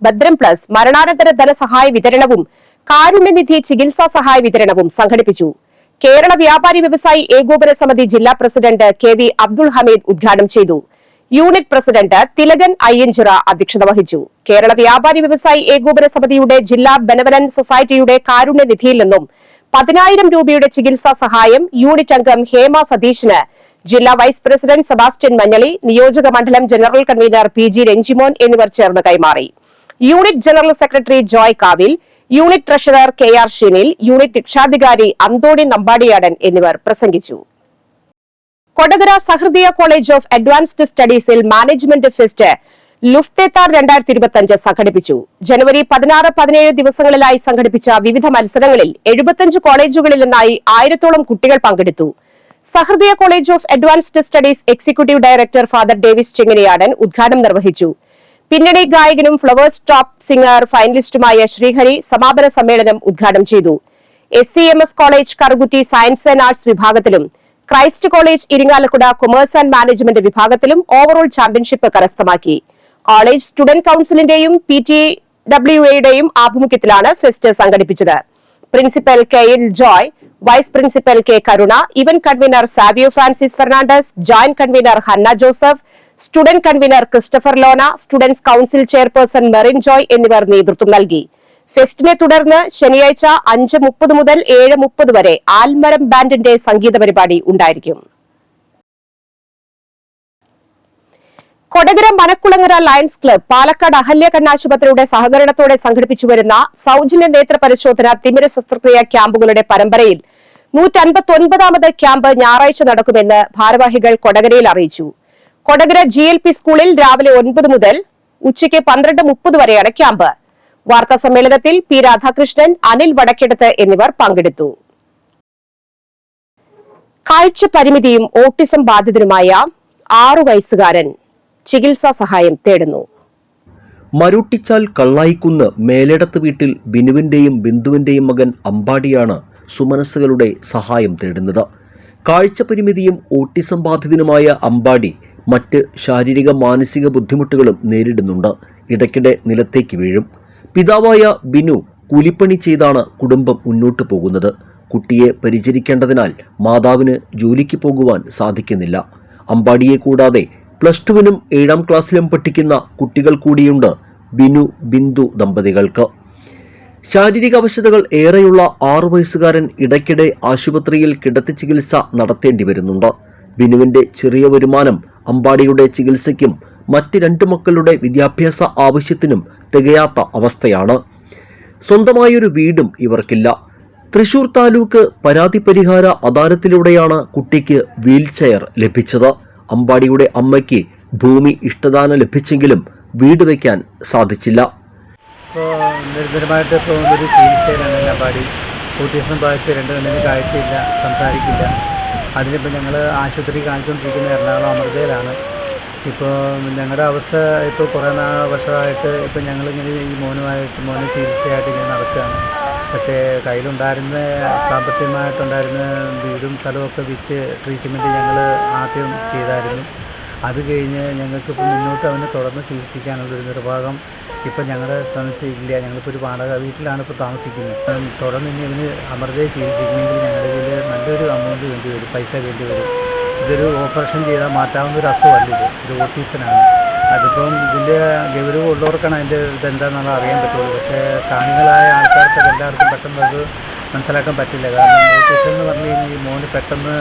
ഭദ്രം പ്ലസ് മരണാനന്തര ധനസഹായ വിതരണവും കാരുണ്യനിധി ചികിത്സാ സഹായ വിതരണവും സംഘടിപ്പിച്ചു. കേരള വ്യാപാരി വ്യവസായി ഏകോപന സമിതി ജില്ലാ പ്രസിഡന്റ് KV അബ്ദുൾ ഹമീദ് ഉദ്ഘാടനം ചെയ്തു. യൂണിറ്റ് പ്രസിഡന്റ് തിലകൻ അയ്യഞ്ചിറ അധ്യക്ഷത വഹിച്ചു. കേരള വ്യാപാരി വ്യവസായി ഏകോപന സമിതിയുടെ ജില്ലാ ബെനവലന്റ് സൊസൈറ്റിയുടെ കാരുണ്യനിധിയിൽ നിന്നും 10,000 രൂപയുടെ ചികിത്സാ സഹായം യൂണിറ്റ് അംഗം ഹേമ സതീഷിന് ജില്ലാ വൈസ് പ്രസിഡന്റ് സെബാസ്റ്റ്യൻ മഞ്ഞളി, നിയോജക മണ്ഡലം ജനറൽ കൺവീനർ PG രഞ്ജിമോൻ എന്നിവർ ചേർന്ന് കൈമാറി. Unit general secretary Joy Kavil, unit treasurer KR Shinil, unit രക്ഷാധികാരി അന്തോണി നമ്പാടിയാടൻ എന്നിവർ പ്രസംഗിച്ചു. Kodakara Sahrudaya college of advanced സ്റ്റഡീസിൽ മാനേജ്മെന്റ് ഫെസ്റ്റ് ലുഫ്തെത്താർ 2025 സംഘടിപ്പിച്ചു. ജനുവരി 16, 17 ദിവസങ്ങളിലായി സംഘടിപ്പിച്ച വിവിധ മത്സരങ്ങളിൽ 75 കോളേജുകളിൽ നിന്നായി 1000-ഓളം കുട്ടികൾ പങ്കെടുത്തു. Sahrudaya college of advanced studies executive director father Davis Chenganiyadan ഉദ്ഘാടനം നിർവഹിച്ചു. പിന്നണി ഗായകനും ഫ്ലവേഴ്സ് ടോപ്പ് സിംഗർ ഫൈനലിസ്റ്റുമായ ശ്രീഹരി സമാപന സമ്മേളനം ഉദ്ഘാടനം ചെയ്തു. SCMS college Karukutty science and arts വിഭാഗത്തിലും Christ college Irinjalakuda commerce and management വിഭാഗത്തിലും ഓവറോൾ ചാമ്പ്യൻഷിപ്പ് കരസ്ഥമാക്കി. കോളേജ് സ്റ്റുഡന്റ് കൌൺസിലിന്റെയും PTWAയുടെയും ആഭിമുഖ്യത്തിലാണ് ഫെസ്റ്റ് സംഘടിപ്പിച്ചത്. പ്രിൻസിപ്പൽ കെയിൽ Joy, vice principal K Karuna, event convener Savio Francis Fernandez, joint convener Hanna Joseph, student convener Christopher Lona, students council chairperson Merin Joy എന്നിവർ നേതൃത്വം നൽകി. ഫെസ്റ്റിനെ തുടർന്ന് ശനിയാഴ്ച 5:30 മുതൽ 7:30 വരെ ആൽമരം ബാൻഡിന്റെ സംഗീത പരിപാടി ഉണ്ടായിരിക്കും. കൊടകര മനക്കുളങ്ങര ലയൺസ് ക്ലബ് പാലക്കാട് അഹല്യ കണ്ണാശുപത്രിയുടെ സഹകരണത്തോടെ സംഘടിപ്പിച്ചുവരുന്ന സൌജന്യ നേത്ര പരിശോധന തിമിര ശസ്ത്രക്രിയ ക്യാമ്പുകളുടെ പരമ്പരയിൽ 159ാമത് ക്യാമ്പ് ഞായറാഴ്ച നടക്കുമെന്ന് ഭാരവാഹികൾ കൊടകരയിൽ അറിയിച്ചു. കൊടകര GLP സ്കൂളിൽ രാവിലെ 9 മുതൽ ഉച്ചയ്ക്ക് 12:30 വരെയാണ് ക്യാമ്പ്. വാർത്താ സമ്മേളനത്തിൽ പി രാധാകൃഷ്ണൻ, അനിൽ വടക്കെടുത്ത് എന്നിവർ പങ്കെടുത്തു. കാഴ്ച പരിമിതിയും ഓട്ടിസം ബാധിതരുമായ 6 വയസ്സുകാരൻ ചികിത്സാ സഹായം തേടുന്നു. മരുട്ടിച്ചാൽ കള്ളായിക്കുന്ന് മേലേടത്ത് വീട്ടിൽ ബിനുവിന്റെയും ബിന്ദുവിന്റെയും മകൻ അമ്പാടിയാണ് സുമനസ്സുകളുടെ സഹായം തേടുന്നത്. കാഴ്ച പരിമിതിയും ഓട്ടിസം ബാധിതനുമായ അമ്പാടി മറ്റ് ശാരീരിക മാനസിക ബുദ്ധിമുട്ടുകളും നേരിടുന്നുണ്ട്. ഇടയ്ക്കിടെ നിലത്തേക്ക് വീഴും. പിതാവായ ബിനു കൂലിപ്പണി ചെയ്താണ് കുടുംബം മുന്നോട്ടു പോകുന്നത്. കുട്ടിയെ പരിചരിക്കേണ്ടതിനാൽ മാതാവിന് ജോലിക്ക് പോകുവാൻ സാധിക്കുന്നില്ല. അമ്പാടിയെ കൂടാതെ +2-നും 7ാം ക്ലാസ്സിലും പഠിക്കുന്ന കുട്ടികൾ കൂടിയുണ്ട് ബിനു ബിന്ദു ദമ്പതികൾക്ക്. ശാരീരിക അവശതകൾ ഏറെയുള്ള 6 വയസ്സുകാരൻ ഇടയ്ക്കിടെ ആശുപത്രിയിൽ കിടത്തി ചികിത്സ നടത്തേണ്ടി വരുന്നുണ്ട്. ബിനുവിന്റെ ചെറിയ വരുമാനം അമ്പാടിയുടെ ചികിത്സയ്ക്കും മറ്റ് 2 മക്കളുടെ വിദ്യാഭ്യാസ ആവശ്യത്തിനും തികയാത്ത അവസ്ഥയാണ്. സ്വന്തമായൊരു വീടും ഇവർക്കില്ല. തൃശൂർ താലൂക്ക് പരാതി പരിഹാര അദാലത്തിലൂടെയാണ് കുട്ടിക്ക് വീൽചെയർ ലഭിച്ചത്. അമ്പാടിയുടെ അമ്മയ്ക്ക് ഭൂമി ഇഷ്ടദാനം ലഭിച്ചെങ്കിലും വീട് വയ്ക്കാൻ സാധിച്ചില്ല. ഇപ്പോൾ നിരന്തരമായിട്ട് ഇപ്പോൾ ഒരു ചികിത്സയിലാണ് അമ്പാടി. ഓട്ടിസം ബാധിച്ച് 2 കണ്ണിന് കാഴ്ചയില്ല, സംസാരിക്കില്ല. അതിനിപ്പോൾ ഞങ്ങൾ ആശുപത്രി കാണിച്ചുകൊണ്ടിരിക്കുന്ന എറണാകുളം അമൃതയിലാണ്. ഇപ്പോൾ ഞങ്ങളുടെ അവസ്ഥ ഇപ്പോൾ കുറേ വർഷമായിട്ട് ഇപ്പോൾ ഞങ്ങളിങ്ങനെ ഈ മോനെ ചികിത്സയായിട്ട് ഇങ്ങനെ നടക്കുകയാണ്. പക്ഷേ കയ്യിലുണ്ടായിരുന്ന സാമ്പത്തികമായിട്ടുണ്ടായിരുന്ന വീടും സ്ഥലമൊക്കെ വിറ്റ് ട്രീറ്റ്മെൻറ്റ് ഞങ്ങൾ ആദ്യം ചെയ്തായിരുന്നു. അത് കഴിഞ്ഞ് ഞങ്ങൾക്കിപ്പോൾ മുന്നോട്ട് അവനെ തുടർന്ന് ചികിത്സിക്കാനുള്ളൊരു നിർവാഹം ഇപ്പം ഞങ്ങളുടെ സംബന്ധിച്ചില്ല. ഞങ്ങളിപ്പോൾ ഒരു വാടക വീട്ടിലാണ് ഇപ്പോൾ താമസിക്കുന്നത്. തുടർന്ന് ഇനി ഇതിന് അമൃതയെ ചികിത്സിക്കണമെങ്കിൽ ഞങ്ങളുടെ കയ്യിൽ നല്ലൊരു അമൗണ്ട് വേണ്ടി വരും, പൈസ വേണ്ടി വരും. ഇതൊരു ഓപ്പറേഷൻ ചെയ്താൽ മാറ്റാവുന്ന ഒരു അസുഖമല്ല, ഇത് ഓട്ടീസനാണ്. അതിപ്പം ഇതിൻ്റെ ഗൗരവം ഉള്ളവർക്കാണ് അതിൻ്റെ ഇതെന്താണെന്നുള്ളത് അറിയാൻ പറ്റുള്ളൂ. പക്ഷേ കാണികളായ ആൾക്കാർക്ക് എല്ലാവർക്കും പെട്ടെന്ന് അത് മനസ്സിലാക്കാൻ പറ്റില്ല. കാരണം ഓട്ടീസം എന്ന് പറഞ്ഞു കഴിഞ്ഞാൽ ഈ മോന് പെട്ടെന്ന്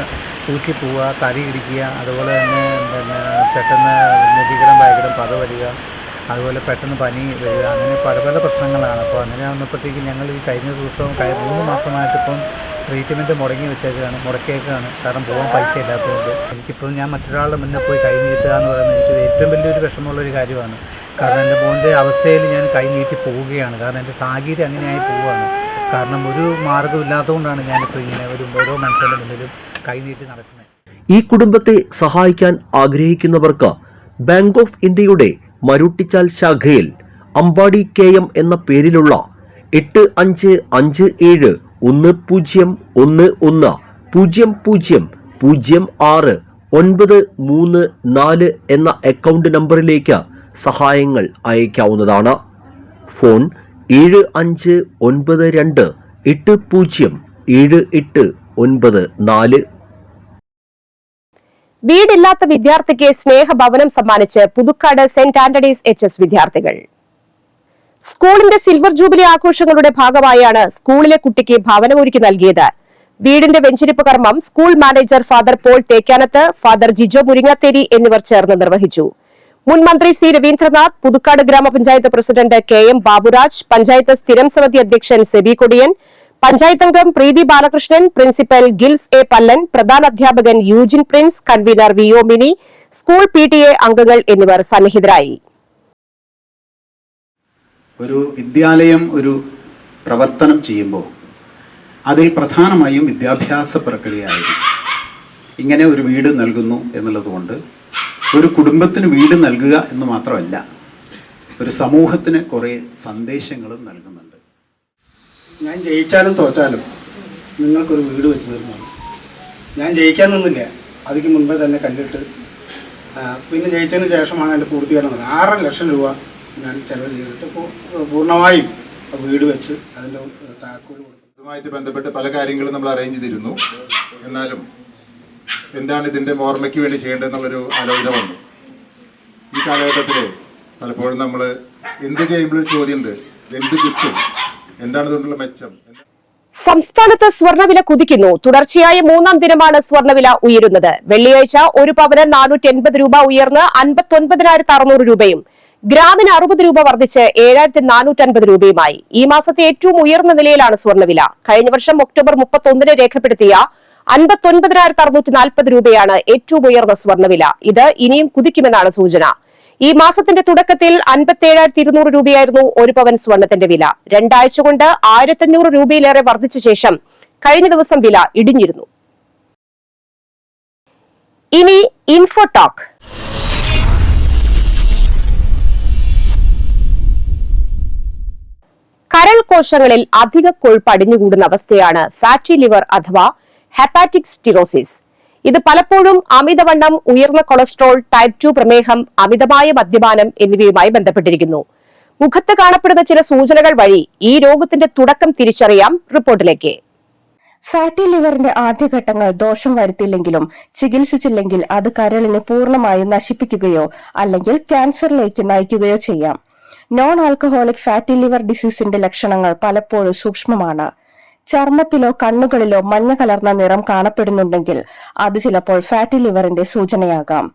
പൂച്ചി പോവുക, തരി ഇടിക്കുക, അതുപോലെ തന്നെ പെട്ടെന്ന് നെറ്റിക്കിടം ഭയങ്കരം പത വരിക, അതുപോലെ പെട്ടെന്ന് പനി വരിക, അങ്ങനെ പല പല പ്രശ്നങ്ങളാണ്. അപ്പോൾ അങ്ങനെ വന്നപ്പോഴത്തേക്കും ഞങ്ങൾ ഈ കഴിഞ്ഞ ദിവസവും 3 മാസമായിട്ടിപ്പം ട്രീറ്റ്മെൻറ്റ് മുടക്കിയേക്കാണ്. കാരണം പോകാൻ പൈസ ഇല്ലാത്തതുകൊണ്ട്. എനിക്കിപ്പോൾ ഞാൻ മറ്റൊരാളുടെ മുന്നേ പോയി കൈ നീട്ടുക എന്ന് പറയുന്നത് എനിക്ക് ഏറ്റവും വലിയൊരു വിഷമമുള്ളൊരു കാര്യമാണ്. കാരണം എൻ്റെ മോൻ്റെ അവസ്ഥയിൽ ഞാൻ കൈ നീട്ടി പോവുകയാണ്. കാരണം എൻ്റെ സാഹചര്യം അങ്ങനെയായി പോവുകയാണ്. കാരണം ഒരു മാർഗ്ഗമില്ലാത്തതുകൊണ്ടാണ് ഞാനിപ്പോൾ ഇങ്ങനെ ഓരോ മനുഷ്യരുടെ മുന്നിലും കൈ നീട്ടി നടക്കുന്നത്. ഈ കുടുംബത്തെ സഹായിക്കാൻ ആഗ്രഹിക്കുന്നവർക്ക് ബാങ്ക് ഓഫ് ഇന്ത്യയുടെ മരുട്ടിച്ചാൽ ശാഖയിൽ അമ്പാടി KM എന്ന പേരിലുള്ള 855711000693 എന്ന അക്കൗണ്ട് നമ്പറിലേക്ക് സഹായങ്ങൾ അയക്കാവുന്നതാണ്. ഫോൺ 7592807894. വീടില്ലാത്ത വിദ്യാർത്ഥിക്ക് സ്നേഹഭവനം സമ്മാനിച്ച് പുതുക്കാട് സെന്റ് ആന്റണീസ് HS വിദ്യാർത്ഥികൾ. സ്കൂളിന്റെ സിൽവർ ജൂബിലി ആഘോഷങ്ങളുടെ ഭാഗമായാണ് സ്കൂളിലെ കുട്ടിക്ക് ഭവനമൊരുക്കി നൽകിയത്. വീടിന്റെ വെഞ്ചരിപ്പ് കർമ്മം school manager father Paul Thekkanath, father Jijo Muringatheri എന്നിവർ ചേർന്ന് നിർവഹിച്ചു. മുൻ മന്ത്രി C. രവീന്ദ്രനാഥ്, പുതുക്കാട് ഗ്രാമപഞ്ചായത്ത് പ്രസിഡന്റ് KM ബാബുരാജ്, പഞ്ചായത്ത് സ്ഥിരം സമിതി അധ്യക്ഷൻ സെബി കൊടിയൻ, പഞ്ചായത്ത് അംഗം Preethi Balakrishnan, principal Gills A. Pallan, പ്രധാന അധ്യാപകൻ Eugene Prince, convener VO Mini, school PTA അംഗങ്ങൾ എന്നിവർ സന്നിഹിതരായി. ഒരു വിദ്യാലയം ഒരു പ്രവർത്തനം ചെയ്യുമ്പോൾ അതിൽ പ്രധാനമായും വിദ്യാഭ്യാസ പ്രക്രിയയായിരിക്കും. ഇങ്ങനെ ഒരു വീട് നൽകുന്നു എന്നുള്ളതുകൊണ്ട് ഒരു കുടുംബത്തിന് വീട് നൽകുക എന്ന് മാത്രമല്ല, ഒരു സമൂഹത്തിന് കുറേ സന്ദേശങ്ങളും നൽകുന്നുണ്ട്. ഞാൻ ജയിച്ചാലും തോറ്റാലും നിങ്ങൾക്കൊരു വീട് വെച്ച് തരുന്നതാണ്. ഞാൻ ജയിക്കാൻ നിന്നില്ല, അതിന് മുൻപേ തന്നെ കല്ലിട്ട് പിന്നെ ജയിച്ചതിന് ശേഷമാണ് എൻ്റെ പൂർത്തീകരണം. 6.5 ലക്ഷം രൂപ ഞാൻ ചെലവ് ചെയ്തിട്ട് പൂർണ്ണമായും വീട് വെച്ച് അതിൻ്റെ താക്കോൽ കൊടുത്തു. അതുമായിട്ട് ബന്ധപ്പെട്ട് പല കാര്യങ്ങളും നമ്മൾ അറേഞ്ച് ചെയ്തിരുന്നു. എന്നാലും എന്താണ് ഇതിൻ്റെ ഓർമ്മയ്ക്ക് വേണ്ടി ചെയ്യേണ്ടതെന്നുള്ളൊരു ആലോചന വന്നു. ഈ കാലഘട്ടത്തിൽ പലപ്പോഴും നമ്മൾ എന്ത് ചെയ്യുമ്പോഴൊരു ചോദ്യമുണ്ട്, എന്ത് കിട്ടും, എന്താണ് ഇതുകൊണ്ടുള്ള മെച്ചം. സംസ്ഥാനത്ത് സ്വർണ്ണവില കുതിക്കുന്നു. തുടർച്ചയായ 3-ാം ദിനമാണ് സ്വർണ്ണവില ഉയരുന്നത്. വെള്ളിയാഴ്ച ഒരു പവന് 480 രൂപ ഉയർന്ന് 59,600 രൂപയും ഗ്രാമിന് 60 രൂപ വർദ്ധിച്ച് 7,450 രൂപയുമായി. ഈ മാസത്തെ ഏറ്റവും ഉയർന്ന നിലയിലാണ് സ്വർണ്ണവില. കഴിഞ്ഞ വർഷം ഒക്ടോബർ 31 രേഖപ്പെടുത്തിയ 59,640 രൂപയാണ് ഏറ്റവും ഉയർന്ന സ്വർണ്ണവില. ഇത് ഇനിയും കുതിക്കുമെന്നാണ് സൂചന. ഈ മാസത്തിന്റെ തുടക്കത്തിൽ 57,200 രൂപയായിരുന്നു ഒരു പവൻ സ്വർണത്തിന്റെ വില. 2 ആഴ്ച കൊണ്ട് 1,500 രൂപയിലേറെ വർദ്ധിച്ച ശേഷം കഴിഞ്ഞ ദിവസം വില ഇടിഞ്ഞിരുന്നു. ഇനി ഇൻഫോടോക്ക്. കരൾ കോശങ്ങളിൽ അധിക കൊഴുപ്പ് അടിഞ്ഞുകൂടുന്ന അവസ്ഥയാണ് ഫാറ്റി ലിവർ അഥവാ ഹെപ്പാറ്റിക് സ്റ്റിറോസിസ്. ഇത് പലപ്പോഴും അമിതവണ്ണം, ഉയർന്ന കൊളസ്ട്രോൾ, ടൈപ്പ് 2 പ്രമേഹം, അമിതമായ മദ്യപാനം എന്നിവയുമായി ബന്ധപ്പെട്ടിരിക്കുന്നു. മുഖത്ത് കാണപ്പെടുന്ന ചില സൂചനകൾ വഴി ഈ രോഗത്തിന്റെ തുടക്കം തിരിച്ചറിയാം. റിപ്പോർട്ടിലേക്ക്. ഫാറ്റി ലിവറിന്റെ ആദ്യഘട്ടങ്ങൾ ദോഷം വരുത്തില്ലെങ്കിലും ചികിത്സിച്ചില്ലെങ്കിൽ അത് കരളിനെ പൂർണ്ണമായും നശിപ്പിക്കുകയോ അല്ലെങ്കിൽ ക്യാൻസറിലേക്ക് നയിക്കുകയോ ചെയ്യാം. നോൺ ആൽക്കഹോളിക് ഫാറ്റി ലിവർ ഡിസീസിന്റെ ലക്ഷണങ്ങൾ പലപ്പോഴും സൂക്ഷ്മമാണ്. ചർമ്മത്തിലോ കണ്ണുകളിലോ മഞ്ഞ കലർന്ന നിറം കാണപ്പെടുന്നുണ്ടെങ്കിൽ അത് ചിലപ്പോൾ ഫാറ്റി ലിവറിന്റെ സൂചനയാകാം.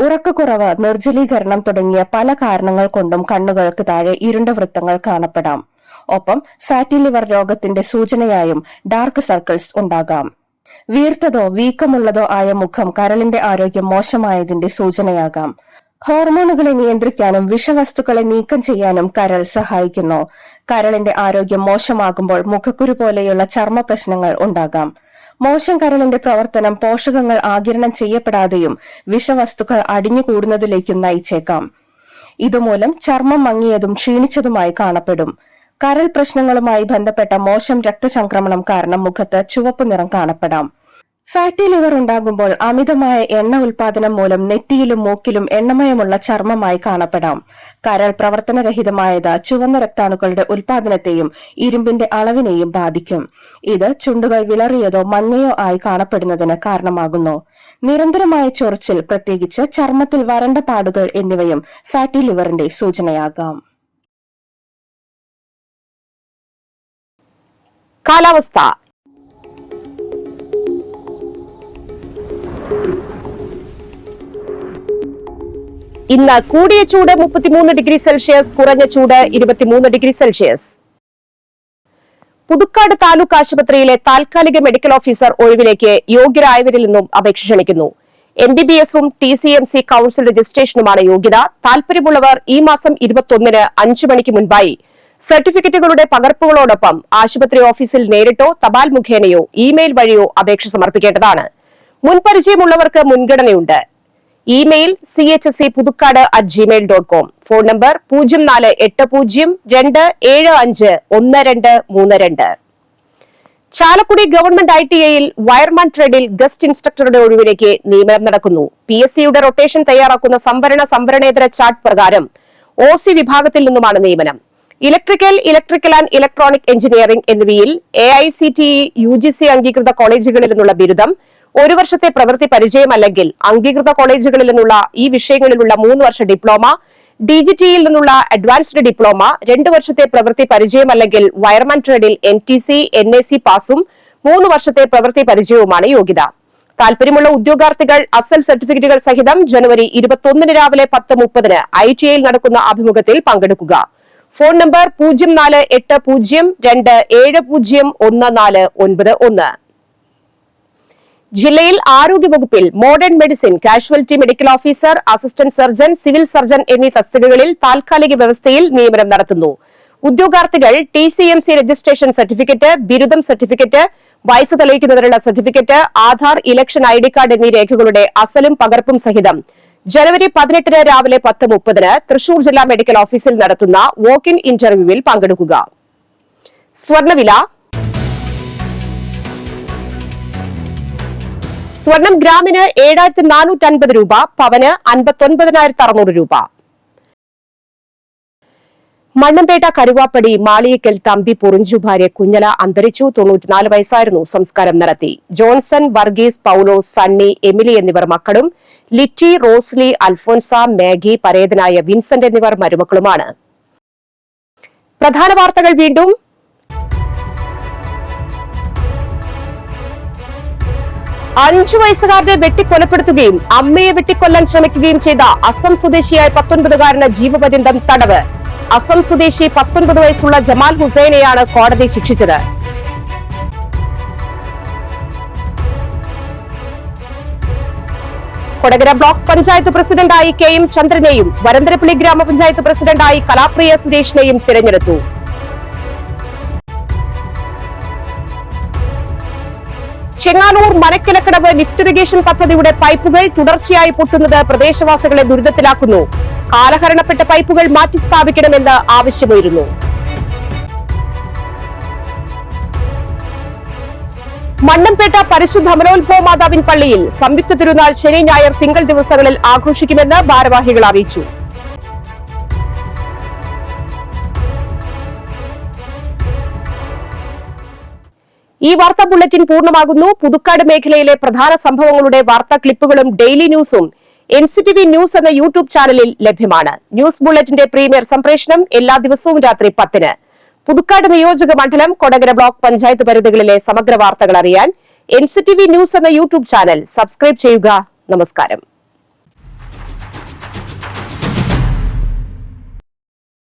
ഉറക്കക്കുറവ്, നിർജ്ജലീകരണം തുടങ്ങിയ പല കാരണങ്ങൾ കൊണ്ടും കണ്ണുകൾക്ക് താഴെ ഇരുണ്ട വൃത്തങ്ങൾ കാണപ്പെടാം. ഒപ്പം ഫാറ്റി ലിവർ രോഗത്തിന്റെ സൂചനയായും ഡാർക്ക് സർക്കിൾസ് ഉണ്ടാകാം. വീർത്തതോ വീക്കമുള്ളതോ ആയ മുഖം കരളിന്റെ ആരോഗ്യം മോശമായതിന്റെ സൂചനയാകാം. ഹോർമോണുകളെ നിയന്ത്രിക്കാനും വിഷവസ്തുക്കളെ നീക്കം ചെയ്യാനും കരൾ സഹായിക്കുന്നു. കരളിന്റെ ആരോഗ്യം മോശമാകുമ്പോൾ മുഖക്കുരു പോലെയുള്ള ചർമ്മ പ്രശ്നങ്ങൾ ഉണ്ടാകാം. മോശം കരളിന്റെ പ്രവർത്തനം പോഷകങ്ങൾ ആഗിരണം ചെയ്യപ്പെടാതെയും വിഷവസ്തുക്കൾ അടിഞ്ഞുകൂടുന്നതിലേക്കും നയിച്ചേക്കാം. ഇതുമൂലം ചർമ്മം മങ്ങിയതും ക്ഷീണിച്ചതുമായി കാണപ്പെടും. കരൾ പ്രശ്നങ്ങളുമായി ബന്ധപ്പെട്ട മോശം രക്തചംക്രമണം കാരണം മുഖത്ത് ചുവപ്പ് നിറം കാണപ്പെടാം. ഫാറ്റി ലിവർ ഉണ്ടാകുമ്പോൾ അമിതമായ എണ്ണ ഉൽപാദനം മൂലം നെറ്റിയിലും മൂക്കിലും എണ്ണമയമുള്ള ചർമ്മമായി കാണപ്പെടാം. കരൾ പ്രവർത്തനരഹിതമായത് ചുവന്ന രക്താണുക്കളുടെ ഉൽപാദനത്തെയും ഇരുമ്പിന്റെ അളവിനെയും ബാധിക്കും. ഇത് ചുണ്ടുകൾ വിളറിയതോ മഞ്ഞയോ ആയി കാണപ്പെടുന്നതിന് കാരണമാകുന്നു. നിരന്തരമായ ചൊറിച്ചിൽ, പ്രത്യേകിച്ച് ചർമ്മത്തിൽ വരണ്ട പാടുകൾ എന്നിവയും ഫാറ്റി ലിവറിന്റെ സൂചനയാകാം. കാലാവസ്ഥ. ഇന്ന് കൂടിയ ചൂട് 33 ഡിഗ്രി സെൽഷ്യസ്, കുറഞ്ഞ ചൂട് 23 ഡിഗ്രി സെൽഷ്യസ്. പുതുക്കാട് താലൂക്ക് ആശുപത്രിയിലെ താൽക്കാലിക മെഡിക്കൽ ഓഫീസർ ഒഴിവിലേക്ക് യോഗ്യരായവരിൽ നിന്നും അപേക്ഷ ക്ഷണിക്കുന്നു. MBBS-ഉം TCMC കൌൺസിൽ രജിസ്ട്രേഷനുമാണ് യോഗ്യത. താൽപര്യമുള്ളവർ ഈ മാസം 21-ന് 5 മണിക്ക് മുൻപായി സർട്ടിഫിക്കറ്റുകളുടെ പകർപ്പുകളോടൊപ്പം ആശുപത്രി ഓഫീസിൽ നേരിട്ടോ തപാൽ മുഖേനയോ ഇമെയിൽ വഴിയോ അപേക്ഷ സമർപ്പിക്കേണ്ടതാണ്. മുൻപരിചയമുള്ളവർക്ക് മുൻഗണനയുണ്ട്. Email chscpudukad@gmail.com. Phone number 0480-275-1232. Chalakudy government ITIയിൽ വയർമാൻ ട്രേഡിൽ ഗസ്റ്റ് ഇൻസ്ട്രക്ടറുടെ ഒഴിവിലേക്ക് നിയമനം നടക്കുന്നു. PSCയുടെ റൊട്ടേഷൻ തയ്യാറാക്കുന്ന സംവരണേതര ചാർട്ട് പ്രകാരം OC വിഭാഗത്തിൽ നിന്നുമാണ് നിയമനം. ഇലക്ട്രിക്കൽ ആൻഡ് ഇലക്ട്രോണിക് എഞ്ചിനീയറിംഗ് എന്നിവയിൽ AICTE UGC അംഗീകൃത കോളേജുകളിൽ നിന്നുള്ള ബിരുദം, 1 വർഷത്തെ പ്രവൃത്തി പരിചയം അല്ലെങ്കിൽ അംഗീകൃത കോളേജുകളിൽ നിന്നുള്ള ഈ വിഷയങ്ങളിലുള്ള 3 വർഷ ഡിപ്ലോമ, DGTയിൽ നിന്നുള്ള അഡ്വാൻസ്ഡ് ഡിപ്ലോമ, 2 വർഷത്തെ പ്രവൃത്തി പരിചയം അല്ലെങ്കിൽ വയർമാൻ ട്രേഡിൽ NTC NAC പാസും 3 വർഷത്തെ പ്രവൃത്തി പരിചയവുമാണ് യോഗ്യത. താൽപര്യമുള്ള ഉദ്യോഗാർത്ഥികൾ അസൽ സർട്ടിഫിക്കറ്റുകൾ സഹിതം ജനുവരി 21-ന് രാവിലെ 10:30-ന് ITIയിൽ നടക്കുന്ന അഭിമുഖത്തിൽ പങ്കെടുക്കുക. Phone number 0480270141. ജില്ലയിൽ ആരോഗ്യവകുപ്പിൽ modern medicine, casualty medical officer, assistant surgeon, civil surgeon എന്നീ തസ്തികകളിൽ താൽക്കാലിക വ്യവസ്ഥയിൽ നിയമനം നടത്തുന്നു. ഉദ്യോഗാർത്ഥികൾ TCMC രജിസ്ട്രേഷൻ സർട്ടിഫിക്കറ്റ്, ബിരുദം സർട്ടിഫിക്കറ്റ്, വയസ്സ് തെളിയിക്കുന്നതിനുള്ള certificate, Aadhaar, election ID card എന്നീ രേഖകളുടെ അസലും പകർപ്പും സഹിതം ജനുവരി 18-ന് രാവിലെ 10:30-ന് തൃശൂർ ജില്ലാ മെഡിക്കൽ ഓഫീസിൽ നടത്തുന്ന വോക്ക് ഇൻ ഇന്റർവ്യൂവിൽ പങ്കെടുക്കുക. സ്വർണ്ണവില. സ്വർണം ഗ്രാമിന് 7,450 രൂപ, പവന് 59,600 രൂപ. മണ്ണമ്പേട്ട കരുവാപ്പടി മാളിയക്കൽ തമ്പി പൊറിഞ്ചു ഭാര്യ കുഞ്ഞല അന്തരിച്ചു. 94 വയസ്സായിരുന്നു. സംസ്കാരം നടത്തി. ജോൺസൺ, വർഗീസ്, പൌലോസ്, സണ്ണി, എമിലി എന്നിവർ മക്കളും ലിറ്റി, റോസ്ലി, അൽഫോൻസ, മാഗി, പരേതനായ വിൻസെന്റ് എന്നിവർ മരുമക്കളുമാണ്. പ്രധാന വാർത്തകൾ വീണ്ടും. 5 വയസ്സുകാരനെ വെട്ടിക്കൊലപ്പെടുത്തുകയും അമ്മയെ വെട്ടിക്കൊല്ലാൻ ശ്രമിക്കുകയും ചെയ്ത അസം സ്വദേശിയായ 19-കാരന് ജീവപര്യന്തം തടവ്. അസം സ്വദേശി 19 വയസ്സുള്ള ജമാൽ ഹുസൈനെയാണ് കോടതി ശിക്ഷിച്ചത്. കൊടകര ബ്ലോക്ക് പഞ്ചായത്ത് പ്രസിഡന്റായി KM ചന്ദ്രനെയും വരന്തരപ്പള്ളി ഗ്രാമപഞ്ചായത്ത് പ്രസിഡന്റായി കലാപ്രിയ സുരേഷിനെയും തിരഞ്ഞെടുത്തു. ചെങ്ങാനൂർ മനക്കിലക്കടവ് ലിഫ്റ്റ് ഇറിഗേഷൻ പദ്ധതിയുടെ പൈപ്പുകൾ തുടർച്ചയായി പൊട്ടുന്നത് പ്രദേശവാസികളെ ദുരിതത്തിലാക്കുന്നു. കാലഹരണപ്പെട്ട പൈപ്പുകൾ മാറ്റി സ്ഥാപിക്കണമെന്ന് ആവശ്യമുയരുന്നു. മണ്ണമ്പേട്ട പരിശുദ്ധ അമലോത്ഭവ മാതാവിൻ പള്ളിയിൽ സംയുക്ത തിരുനാൾ ശനി, ഞായർ, തിങ്കൾ ദിവസങ്ങളിൽ ആഘോഷിക്കുമെന്ന് ഭാരവാഹികൾ അറിയിച്ചു. ഈ വാർത്താ ബുള്ളറ്റിൻ പൂർണ്ണമാകുന്നു. പുതുക്കാട് മേഖലയിലെ പ്രധാന സംഭവങ്ങളുടെ വാർത്താ ക്ലിപ്പുകളും ഡെയിലി ന്യൂസും NCTV ന്യൂസ് എന്ന യൂട്യൂബ് ചാനലിൽ ലഭ്യമാണ്. ന്യൂസ് ബുള്ളറ്റിന്റെ പ്രീമിയർ സംപ്രേഷണം എല്ലാ ദിവസവും രാത്രി 10-ന്. പുതുക്കാട് നിയോജക മണ്ഡലം, കൊടകര ബ്ലോക്ക് പഞ്ചായത്ത് പരിധികളിലെ സമഗ്ര വാർത്തകൾ അറിയാൻ NCTV ന്യൂസ് എന്ന യൂട്യൂബ് ചാനൽ സബ്സ്ക്രൈബ് ചെയ്യുക. നമസ്കാരം.